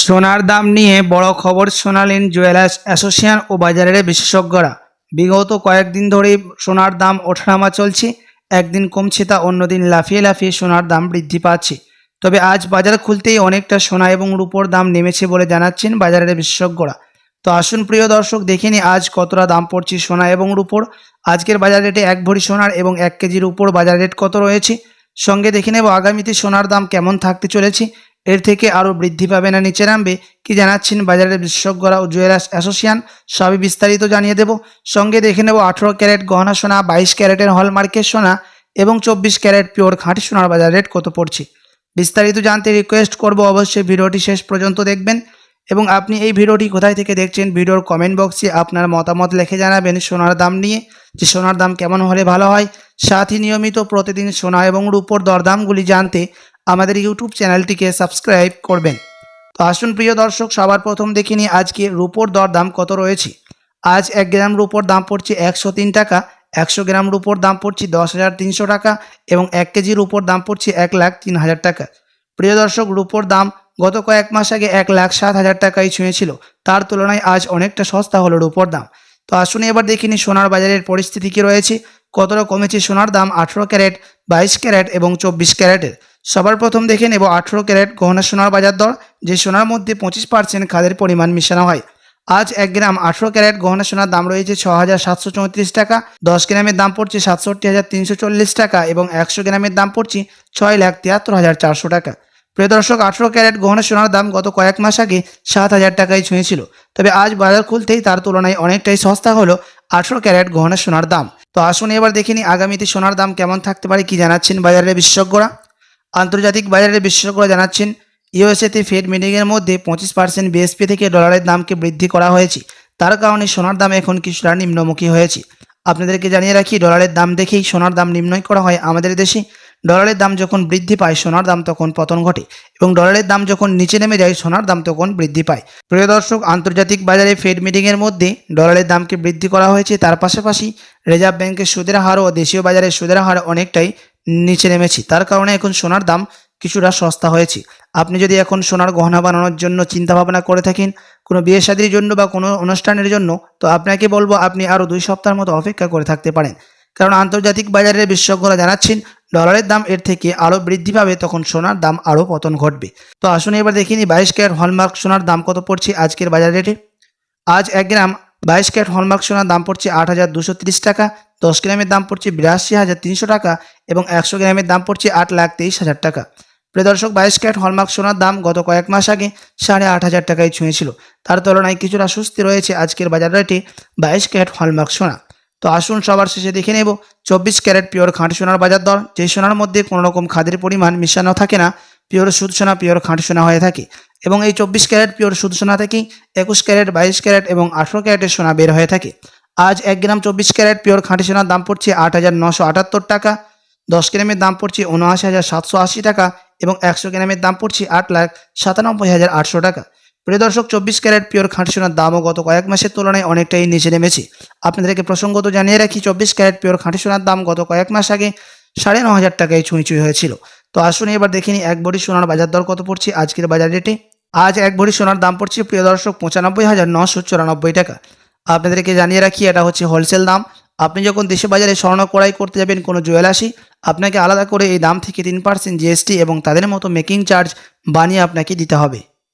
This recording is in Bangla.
সোনার দাম নিয়ে বড় খবর শোনালেন জুয়েলার্স অ্যাসোসিয়েশন ও বাজারের বিশেষজ্ঞরা। বিগত কয়েকদিন ধরেই সোনার দাম ওঠানামা চলছে, একদিন কমছে তা অন্যদিন লাফিয়ে লাফিয়ে সোনার দাম বৃদ্ধি পাচ্ছে। তবে আজ বাজার খুলতেই অনেকটা সোনা এবং রূপোর দাম নেমেছে বলে জানাচ্ছেন বাজারের বিশেষজ্ঞরা। তো আসুন প্রিয় দর্শক, দেখে নিই আজ কতটা দাম পড়ছে সোনা এবং রূপোর। আজকের বাজার রেটে 1 ভরি সোনার এবং 1 কেজির উপর বাজার রেট কত রয়েছে, সঙ্গে দেখে নেব আগামীতে সোনার দাম কেমন থাকতে চলেছে, এর থেকে আরও বৃদ্ধি পাবে না নিচে নামবে, কি জানাচ্ছেন বাজারের বিশেষজ্ঞরা ও জুয়েলার্স অ্যাসোসিয়েশন, সবই বিস্তারিত জানিয়ে দেব। সঙ্গে দেখে নেব 18 ক্যারেট গহনা সোনা, 22 ক্যারেটের হলমার্কের সোনা এবং 24 ক্যারেট পিওর খাঁটি সোনার বাজার রেট কত পড়ছে। বিস্তারিত জানতে রিকোয়েস্ট করব অবশ্যই ভিডিওটি শেষ পর্যন্ত দেখবেন। এবং আপনি এই ভিডিওটি কোথায় থেকে দেখছেন, ভিডিওর কমেন্ট বক্সে আপনার মতামত লিখে জানাবেন সোনার দাম নিয়ে, যে সোনার দাম কেমন হলে ভালো হয়। সাথে নিয়মিত প্রতিদিন সোনা এবং রূপোর দরদামগুলি জানতে আমাদের ইউটিউব চ্যানেলটিকে সাবস্ক্রাইব করবেন। তো আসুন প্রিয় দর্শক, সবার প্রথম দেখে নিই আজকে রূপোর দরদাম কত রয়েছে। আজ 1 গ্রাম রূপোর দাম পড়ছে 103 টাকা, 100 গ্রাম রূপোর দাম পড়ছে 10,300 টাকা এবং 1 কেজি রূপোর দাম পড়ছে 1,03,000 টাকা। প্রিয় দর্শক, রূপোর দাম গত কয়েক মাস আগে 1,07,000 টাকায় ছুঁয়েছিল, তার তুলনায় আজ অনেকটা সস্তা হলো রূপোর দাম। তো আসুন এবার দেখে নিই সোনার বাজারের পরিস্থিতি কী রয়েছে, কতটা কমেছে সোনার দাম 18 ক্যারেট, 22 ক্যারেট এবং 24 ক্যারেটের। সবার প্রথম দেখে নেব 18 ক্যারেট গহনা সোনার বাজার দর, যে সোনার মধ্যে 25% খাদের পরিমাণ মিশানো হয়। আজ 1 গ্রাম 18 ক্যারেট গহনা সোনার দাম রয়েছে 6,734 টাকা, 10 গ্রামের দাম পড়ছে 67,340 টাকা এবং 100 গ্রামের দাম পড়ছে 6,73,400 টাকা। প্রিয় দর্শক, 18 ক্যারেট গহনা সোনার দাম গত কয়েক মাস আগে 7,000 টাকায় ছুঁয়েছিল, তবে আজ বাজার খুলতেই তার তুলনায় অনেকটাই সস্তা হলো 18 ক্যারেট গহনা সোনার দাম। তো আসুন এবার দেখে নিই আগামীতে সোনার দাম কেমন থাকতে পারে, কি জানাচ্ছেন বাজারের বিশেষজ্ঞরা। আন্তর্জাতিক বাজারের বিশেষজ্ঞরা জানাচ্ছেন, ইউএসএতে ফেড মিটিংয়ের মধ্যে 25% বিএসপি থেকে ডলারের দামকে বৃদ্ধি করা হয়েছে, তার কারণে সোনার দাম এখন কিছুটা নিম্নমুখী হয়েছে। আপনাদেরকে জানিয়ে রাখি, ডলারের দাম দেখেই সোনার দাম নির্ণয় করা হয় আমাদের দেশে। ডলারের দাম যখন বৃদ্ধি পায় সোনার দাম তখন পতন ঘটে এবং ডলারের দাম যখন নিচে নেমে যায় সোনার দাম তখন বৃদ্ধি পায়। প্রিয় দর্শক, আন্তর্জাতিক বাজারে ফেড মিটিংয়ের মধ্যে ডলারের দামকে বৃদ্ধি করা হয়েছে, তার পাশাপাশি রিজার্ভ ব্যাংকের সুদের হার ও দেশীয় বাজারের সুদের হার অনেকটাই নিচে নেমেছে, তার কারণে এখন সোনার দাম কিছুটা সস্তা হয়েছে। আপনি যদি এখন সোনার গহনা বানানোর জন্য চিন্তা ভাবনা করে থাকেন, কোনো বিয়ে শাদীর জন্য বা কোনো অনুষ্ঠানের জন্য, তো আপনাকে বলবো আপনি আরও 2 সপ্তাহের মতো অপেক্ষা করে থাকতে পারেন, কারণ আন্তর্জাতিক বাজারের বিশেষজ্ঞরা জানাচ্ছেন ডলারের দাম এর থেকে আরও বৃদ্ধি পাবে, তখন সোনার দাম আরও পতন ঘটবে। তো আসুন এবার দেখিনি 22 ক্যারেট হলমার্ক সোনার দাম কত পড়ছে আজকের বাজার রেটে। আজ 1 গ্রাম 22 ক্যারেট হলমার্ক সোনার দাম পড়ছে 8,230 টাকা, 10 গ্রামের দাম পড়ছে 82,300 টাকা এবং 100 গ্রামের দাম পড়ছে 8,23,000 টাকা। প্রিয় দর্শক, 22 ক্যারেট হলমার্ক সোনার দাম গত কয়েক মাস আগে 8,500 টাকায় ছুঁয়েছিল, তার তুলনায় কিছুটা স্বস্তি রয়েছে আজকের বাজার রেটে 22 ক্যারেট হলমার্ক সোনা। তো আসুন সবার শেষে দেখে নেব 24 ক্যারেট পিওর খাঁটি সোনার বাজার দর, যে সোনার মধ্যে কোনো রকম খাদের পরিমাণ মিশানো থাকে না, পিওর শুদ্ধ সোনা, পিওর খাঁটি সোনা হয়ে থাকে। এবং এই 24 ক্যারেট পিওর শুদ্ধ সোনা থেকেই 21 ক্যারেট, 22 ক্যারেট এবং 18 ক্যারেটের সোনা বের হয়ে থাকে। আজ 1 গ্রাম 24 ক্যারেট পিওর খাঁটি সোনার দাম পড়ছে 8,978 টাকা, 10 গ্রামের দাম পড়ছে 79,780 টাকা এবং 100 গ্রামের দাম পড়ছে 8,97,800 টাকা। প্রিয় দর্শক, 24 ক্যারেট পিওর খাঁটি সোনার দামও গত কয়েক মাসের তুলনায় অনেকটাই নিচে নেমেছে। আপনাদেরকে প্রসঙ্গত জানিয়ে রাখি, 24 ক্যারেট পিওর খাঁটি সোনার দাম গত কয়েক মাস আগে 9,500 টাকায় ছুঁই হয়েছিল। তো আসুন এবার দেখে নিই 1 ভরি সোনার বাজার দর কত পড়ছে আজকের বাজার রেটে। আজ 1 ভরি সোনার দাম পড়ছে প্রিয় দর্শক 95,994 টাকা। আপনাদেরকে জানিয়ে রাখি, এটা হচ্ছে হোলসেল দাম। আপনি যখন দেশে বাজারে স্বর্ণ ক্রয় করতে যাবেন কোনো জুয়েলার্সে, আপনাকে আলাদা করে এই দাম থেকে 3% জিএসটি এবং তাদের মতো মেকিং চার্জ বানিয়ে আপনাকে দিতে হবে।